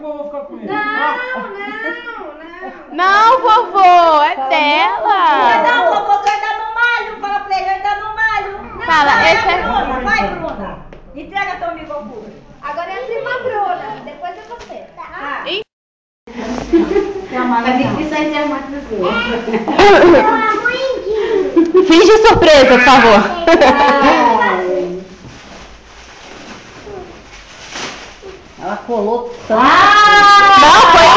vovô ficar com ele. Não, vovô, é dela. Não, vovô, tu ainda não malho. Fala pra ele, eu ainda não malho. Fala, esse é... Bruna, vai, Bruna. Entrega teu amigo ao público. Agora é a prima Bruna, depois é você. Tá. Mas tem que sair de armário dos outros. Finge surpresa, por favor. Ela colou tanto. Não, foi o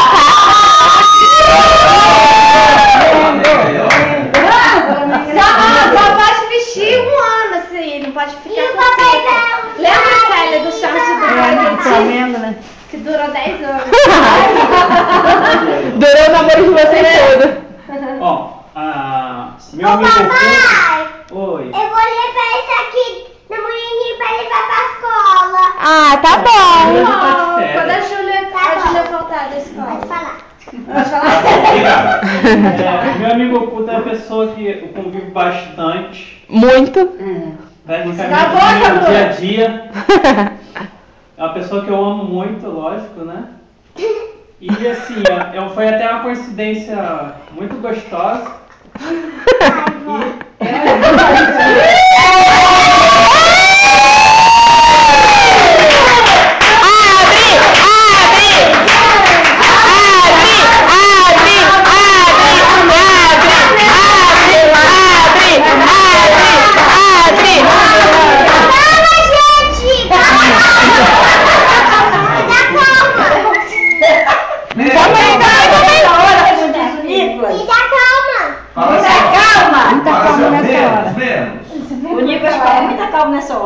Só pode vestir um ano, assim, não pode ficar com Lembra, Célia, do short do Flamengo, né? que durou 10 anos. Durou o namoro de vocês todo. Ó, meu amigo... Oi. Eu vou levar isso aqui na manhã pra levar pra escola. Ah, tá bom. Quando a Júlia voltar da escola. Pode falar. Pode falar? Meu amigo oculto é uma pessoa que eu convivo bastante. Muito. Praticamente no dia a dia. É uma pessoa que eu amo muito, lógico, né? E assim, foi até uma coincidência muito gostosa.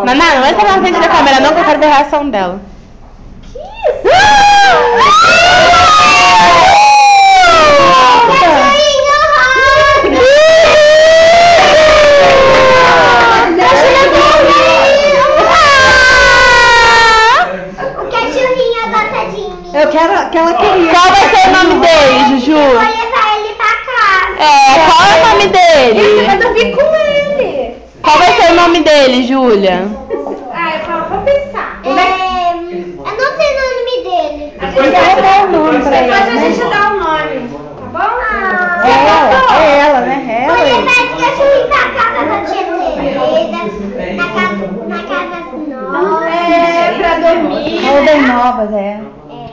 Naná, não entra na frente da câmera não, que eu quero ver a reação dela. Que isso? O cachorrinho gosta de mim. Eu quero que ela queria. Qual vai ser o nome dele, Juju? Eu vou levar ele pra casa. Qual é o nome dele? Vai dormir com ele. Qual vai ser o nome dele, Júlia? Ah, eu vou pensar. Eu não sei o nome dele. Depois eu vou dar o nome pra ele. Depois a gente dá o nome, tá bom? É ela, né? Vou levar esse cachorrinho pra casa da tia Tereza. Na casa nova. Pra dormir. Todas novas,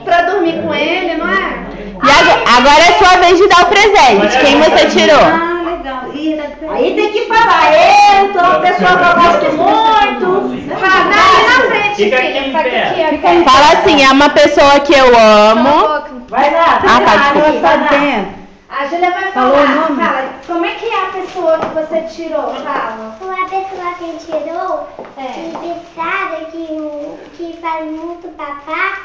Pra dormir com ele, não é? E agora é sua vez de dar o presente. Quem você tirou? Legal. Aí tem que falar, eu sou uma pessoa que eu gosto muito. Fala, na frente, Fica aqui filha. em Fica pé. aqui. Fala assim, é uma pessoa que eu amo. Vai lá, Ah, tá, desculpa. ela está dentro. A Júlia vai Falou falar. o nome? Fala, como é que é a pessoa que você tirou? Fala. Uma pessoa que tirou, que pisada, que faz muito papá,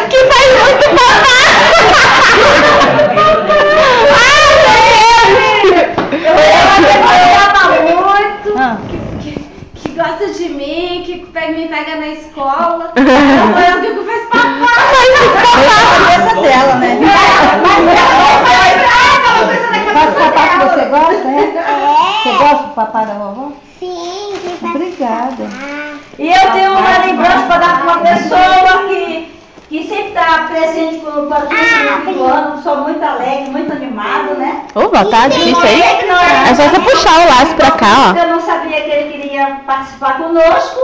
Que faz muito papá. Que gosta de mim, que me pega na escola. Eu digo, faz papá. Cabeça dela, né? Faz papá que você gosta, é? Você gosta do papá da vovó? sim, que faz Obrigada. E eu tenho uma lembrança para dar para uma pessoa que sempre está presente com o patrocínio do ano, sou muito alegre, muito animado, né? Opa, tá difícil aí? É É só você puxar o laço pra cá, ó. Eu não sabia que ele queria participar conosco